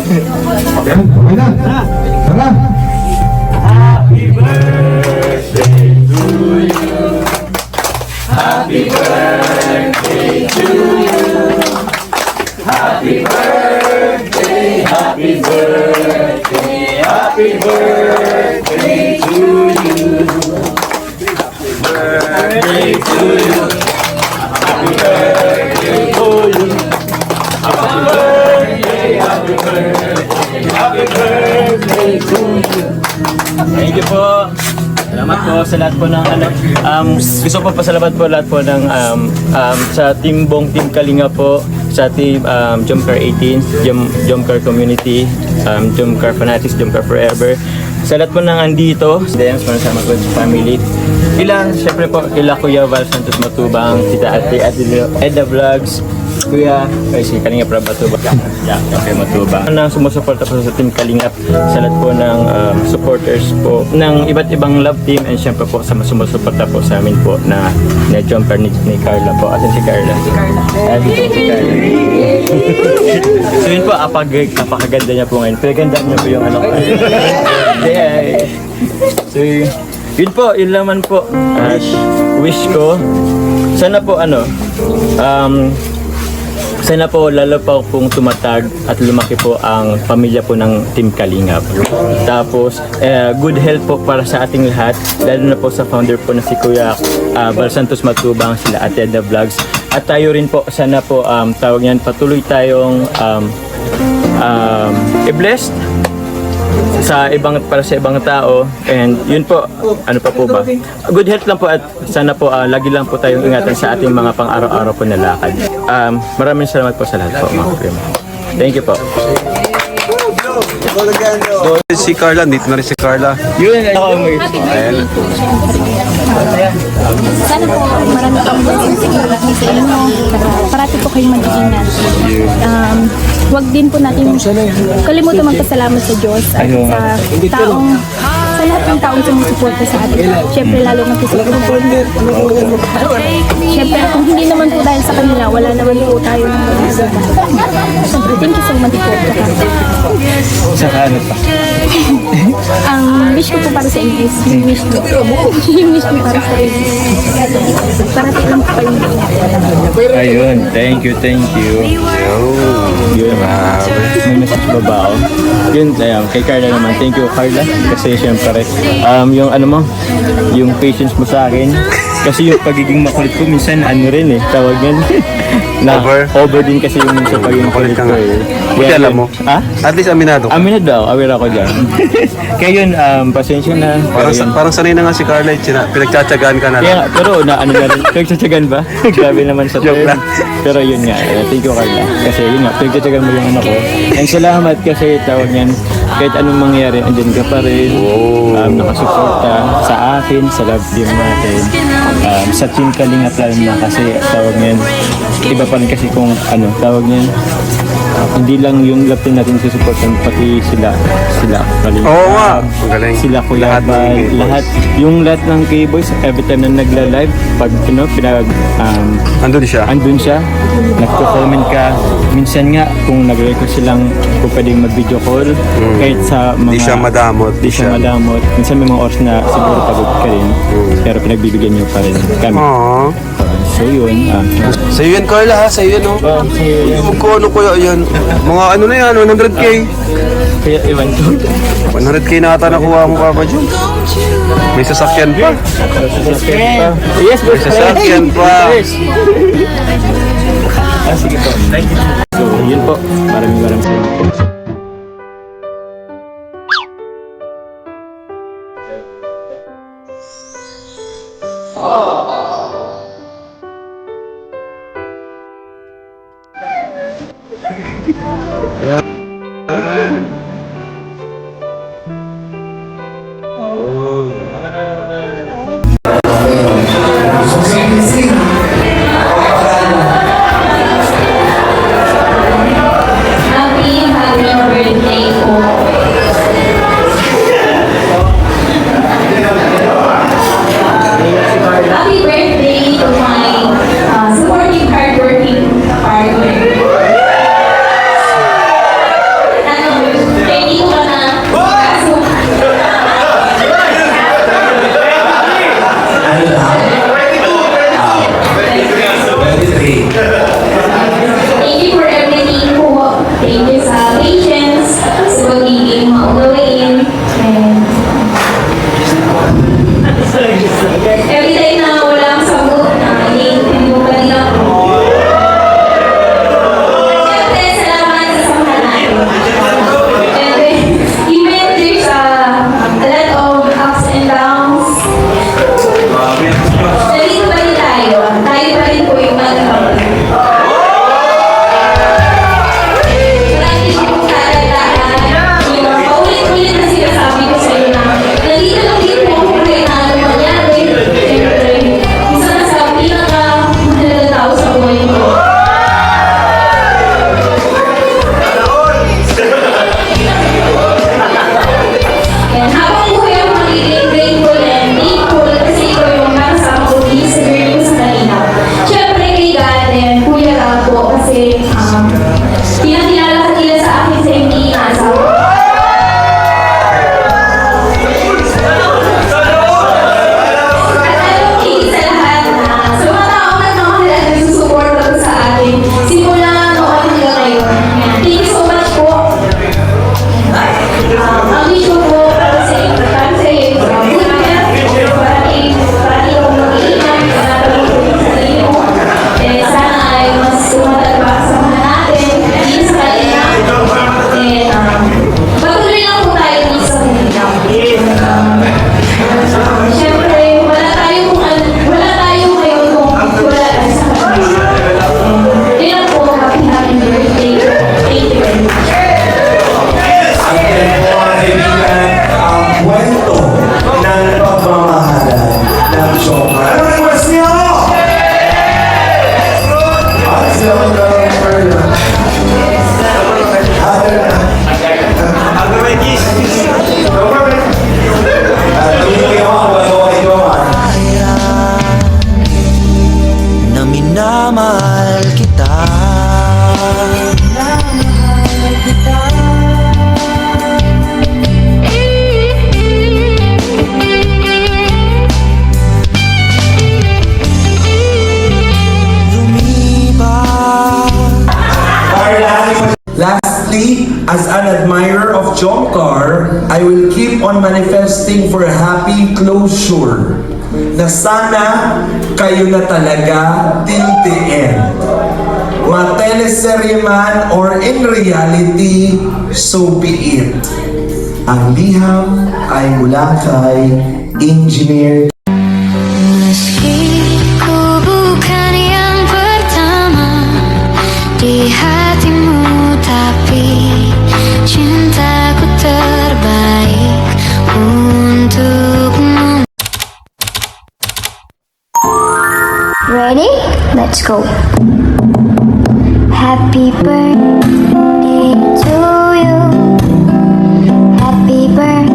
Yan, okay na. Tara. Happy birthday to you. Happy birthday to you. Happy birthday, happy birthday, happy birthday to you. Birthday to you. Happy birthday to you. Happy birthday, happy birthday, happy birthday to you. Thank you po. Salamat po sa lahat po ng gusto ko pasalamat po lahat po ng sa Team Kalinga po, sa Team Jumcar 18, Jumcar Community, Jumcar Fanatics, Jumcar Forever. Sa lahat po ng andito, maraming salamat po sa family. Siyempre po, Kuya Val Santos Matubang, Tita Ate Edna Vlogs, Kuya, si Kalinga Prab Matubang, Kape Matubang. Nang sumusuporta po sa Team Kalingap, sa lahat po ng supporters po ng iba't ibang love team, and siyempre po sa sumusuporta po sa amin po na jumper ni Carla po. Asan si Carla? Si Carla. Dito si Carla. So yun po, apakaganda niya po ngayon. Pinagandaan niya po yung ano. So yun po, yun naman po. Wish ko, sana po sana po lalo pa pong tumatag at lumaki po ang pamilya po ng Team Kalingap. Tapos good health po para sa ating lahat, lalo na po sa founder po na si Kuya Val Santos Matubang, sila Ate Edna Vlogs. At tayo rin po, sana po tawag niyan, patuloy tayong i-blessed para sa ibang tao, and yun po, ano pa po ba, good health lang po, at sana po lagi lang po tayong ingatan sa ating mga pang-araw-araw po na lakad. Maraming salamat po sa lahat po, mga friend. Thank you po. So, si Carla, dito na rin si Carla. Yun, ako may Sana po marami pang blessings sa inyo. Parati po kayong mag-iingat. Huwag din po natin kalimutan magpasalamat sa Diyos at sa lahat ng taong sumusuporta sa atin. Siyempre lalo na po sa grupo. Siyempre kung hindi naman po dahil sa kanila, wala naman po tayo ng magagawa. Siyempre, thank you so much po. saka ano pa. Ang wish ko po para sa inyo is yung wish ko. Yung wish ko para sa inyo. Parati lang po kayong Ayun, thank you. Yun, may message ba ba ako? Yun, kay Carla naman. Thank you, Carla. Kasi syempre, yung ano mo, yung patience mo sa akin. Kasi yung pagiging makulit ko, minsan ano rin tawag yan. Over din kasi yung sa pagiging makulit ko Buti alam mo. Ha? At least aminado ka. Aminado daw, aware ako dyan. Kaya yun, pasensya na. Parang sanay na nga si Carla, pinagtsatsagaan ka na Kaya lang. nga, pero ano na rin, pinagtsatsagan ba? Grabe naman sa Joke lang. Pero yun nga, thank you Carla. Kasi yun nga, pinagtsatsagan mo yung anak ko. And salamat kasi tawag yan, kahit anong mangyari, andyan ka pa rin. Nakasuporta sa akin, sa love team natin. Sa Team Kalinga Plan na kasi tawag yan, iba pa rin kasi kung ano, tawag yan, hindi lang yung love team natin susuportan, pati sila Kalinga. Oo nga. Ang galing. Sila Kuya Lahat ng Val, K-Boys. lahat ng K-Boys, every time na nagla-live, pag Andun siya. andun siya, nagko-comment ka. Minsan nga, kung nag-request silang kung pwedeng mag-video call, kahit sa mga... Di siya madamot. Di siya madamot. Minsan may mga oras na siguro pagod ka rin, pero pinagbibigyan niyo pa rin kami. Aww. So yun. Sa'yo yan, Carla, ha? Sa'yo yan, oh. Huwag ko ano kuya yan. Mga ano na yan, 100K. Kaya iwan ko. 100K na ata nakuha mo, Papa Jun. May sasakyan pa. Yes, May sasakyan pa. Sige po. Thank you. So, yun po. Maraming salamat po. Happy birthday po. Happy birthday Jomar. Ano request niyo? Ay, salamat ka lang, Perla. Na minamahal kita. Lastly, as an admirer of Jomcar, I will keep on manifesting for a happy closure na sana kayo na talaga till the end. Ma-teleserye man or in reality, so be it. Ang liham ay mula kay Engineer Meski ku bukan yang pertama di hatimu, tapi cintaku terbaik untukmu. Ready? Let's go. Happy birthday to you. Happy birthday